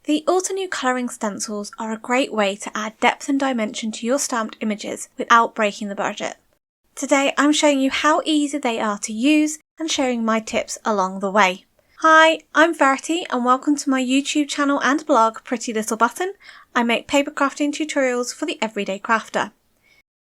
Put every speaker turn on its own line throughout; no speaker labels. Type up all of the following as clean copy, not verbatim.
The Altenew colouring stencils are a great way to add depth and dimension to your stamped images without breaking the budget. Today I'm showing you how easy they are to use and sharing my tips along the way. Hi, I'm Verity and welcome to my YouTube channel and blog Pretty Little Button. I make paper crafting tutorials for the everyday crafter.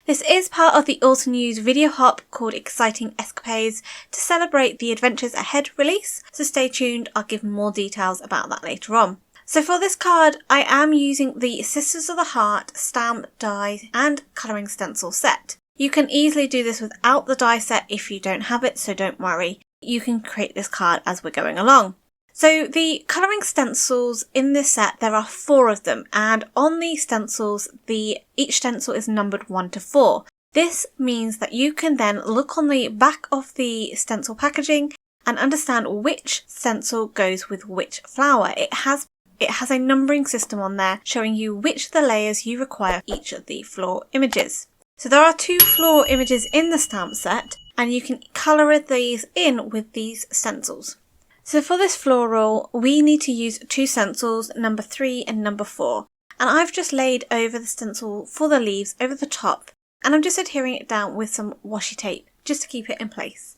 This is part of the Altenew's video hop called Exciting Escapades to celebrate the Adventures Ahead release, so stay tuned, I'll give more details about that later on. So for this card, I am using the Sisters of the Heart stamp, die and colouring stencil set. You can easily do this without the die set if you don't have it, so don't worry. You can create this card as we're going along. So the colouring stencils in this set, there are 4 of them, and on the stencils, each stencil is numbered 1 to 4. This means that you can then look on the back of the stencil packaging and understand which stencil goes with which flower. It has a numbering system on there showing you which of the layers you require for each of the floral images. So there are 2 floral images in the stamp set and you can colour these in with these stencils. So for this floral we need to use 2 stencils, number 3 and number 4. And I've just laid over the stencil for the leaves over the top and I'm just adhering it down with some washi tape just to keep it in place.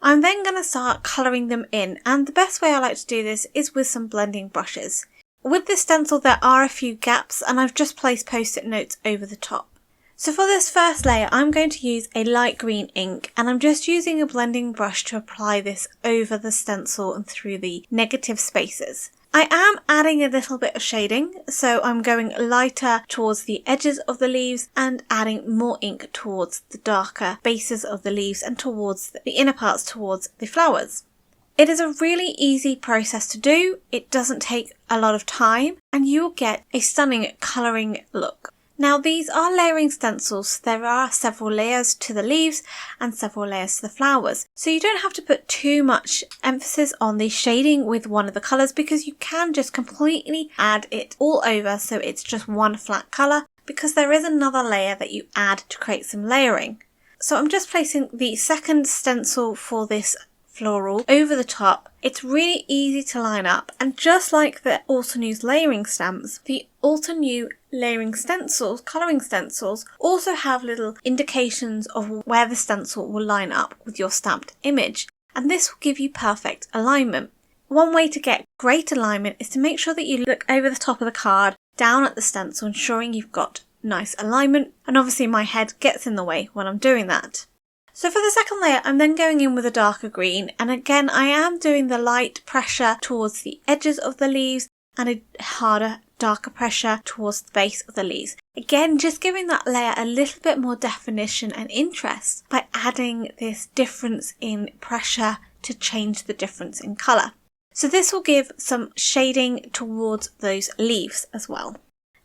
I'm then going to start colouring them in, and the best way I like to do this is with some blending brushes. With this stencil there are a few gaps and I've just placed post-it notes over the top. So for this first layer I'm going to use a light green ink and I'm just using a blending brush to apply this over the stencil and through the negative spaces. I am adding a little bit of shading, so I'm going lighter towards the edges of the leaves and adding more ink towards the darker bases of the leaves and towards the inner parts towards the flowers. It is a really easy process to do, it doesn't take a lot of time and you will get a stunning colouring look. Now these are layering stencils, there are several layers to the leaves and several layers to the flowers. So you don't have to put too much emphasis on the shading with one of the colours because you can just completely add it all over so it's just one flat colour, because there is another layer that you add to create some layering. So I'm just placing the second stencil for this floral over the top. It's really easy to line up, and just like the Altenew's layering stamps, the Altenew layering stencils, colouring stencils, also have little indications of where the stencil will line up with your stamped image, and this will give you perfect alignment. One way to get great alignment is to make sure that you look over the top of the card, down at the stencil, ensuring you've got nice alignment, and obviously my head gets in the way when I'm doing that. So for the second layer I'm then going in with a darker green, and again I am doing the light pressure towards the edges of the leaves and a harder darker pressure towards the base of the leaves. Again, just giving that layer a little bit more definition and interest by adding this difference in pressure to change the difference in colour. So this will give some shading towards those leaves as well.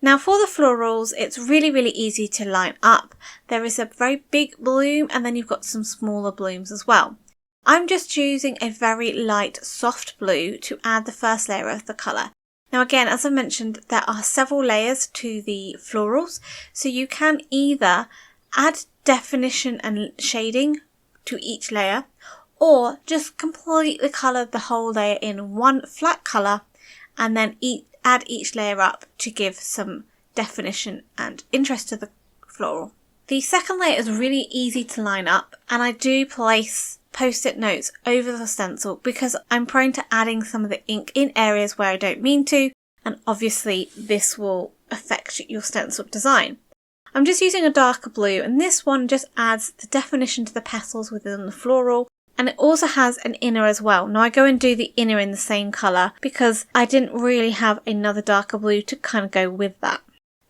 Now for the florals, it's really easy to line up. There is a very big bloom and then you've got some smaller blooms as well. I'm just using a very light soft blue to add the first layer of the colour. Now again, as I mentioned, there are several layers to the florals, so you can either add definition and shading to each layer or just completely colour the whole layer in one flat colour and then add each layer up to give some definition and interest to the floral. The second layer is really easy to line up, and I do place post-it notes over the stencil because I'm prone to adding some of the ink in areas where I don't mean to, and obviously this will affect your stencil design. I'm just using a darker blue, and this one just adds the definition to the petals within the floral. And it also has an inner as well. Now I go and do the inner in the same colour because I didn't really have another darker blue to kind of go with that.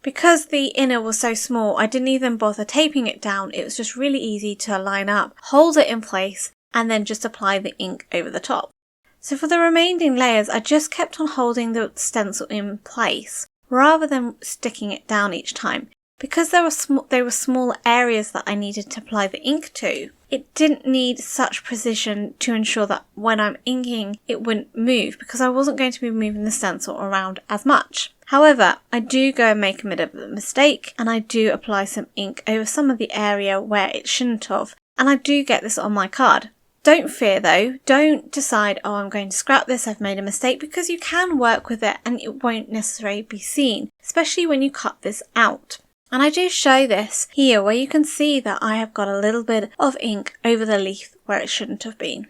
Because the inner was so small, I didn't even bother taping it down. It was just really easy to line up, hold it in place, and then just apply the ink over the top. So for the remaining layers, I just kept on holding the stencil in place rather than sticking it down each time. Because there were small areas that I needed to apply the ink to, it didn't need such precision to ensure that when I'm inking it wouldn't move, because I wasn't going to be moving the stencil around as much. However, I do go and make a bit of a mistake and I do apply some ink over some of the area where it shouldn't have, and I do get this on my card. Don't fear though, don't decide, oh, I'm going to scrap this, I've made a mistake, because you can work with it and it won't necessarily be seen, especially when you cut this out. And I do show this here where you can see that I have got a little bit of ink over the leaf where it shouldn't have been.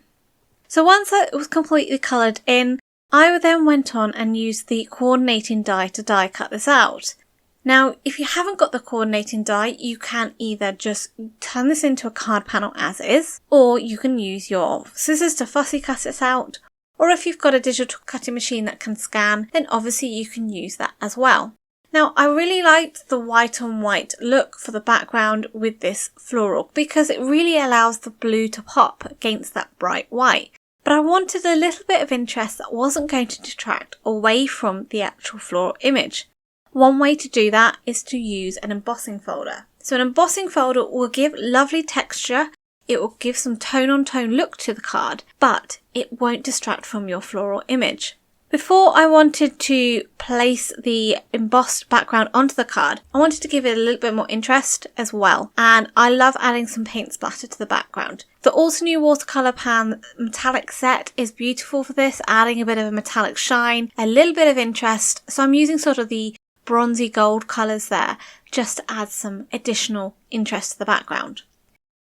So once it was completely coloured in, I then went on and used the coordinating die to die cut this out. Now, if you haven't got the coordinating die, you can either just turn this into a card panel as is, or you can use your scissors to fussy cut it out, or if you've got a digital cutting machine that can scan, then obviously you can use that as well. Now, I really liked the white on white look for the background with this floral because it really allows the blue to pop against that bright white. But I wanted a little bit of interest that wasn't going to detract away from the actual floral image. One way to do that is to use an embossing folder. So an embossing folder will give lovely texture, it will give some tone on tone look to the card, but it won't distract from your floral image. Before I wanted to place the embossed background onto the card, I wanted to give it a little bit more interest as well, and I love adding some paint splatter to the background. The Altenew watercolour pan metallic set is beautiful for this, adding a bit of a metallic shine, a little bit of interest, so I'm using sort of the bronzy gold colours there just to add some additional interest to the background.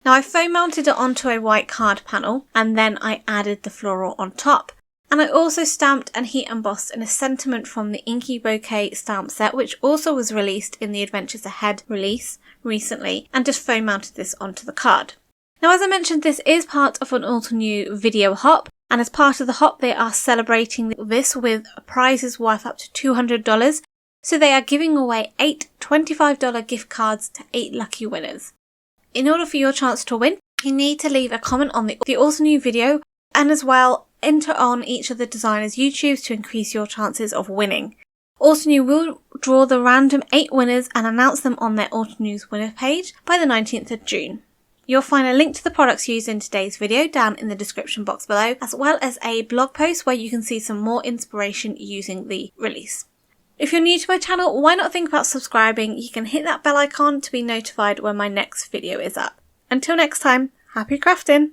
Now I foam mounted it onto a white card panel and then I added the floral on top. And I also stamped and heat embossed in a sentiment from the Inky Bouquet stamp set, which also was released in the Adventures Ahead release recently, and just foam mounted this onto the card. Now, as I mentioned, this is part of an Altenew video hop, and as part of the hop, they are celebrating this with prizes worth up to $200. So they are giving away 8 $25 gift cards to 8 lucky winners. In order for your chance to win, you need to leave a comment on the Altenew video, and as well enter on each of the designers' YouTubes to increase your chances of winning. Altenew will draw the random 8 winners and announce them on their Altenew's Winners page by the 19th of June. You'll find a link to the products used in today's video down in the description box below, as well as a blog post where you can see some more inspiration using the release. If you're new to my channel, why not think about subscribing? You can hit that bell icon to be notified when my next video is up. Until next time, happy crafting!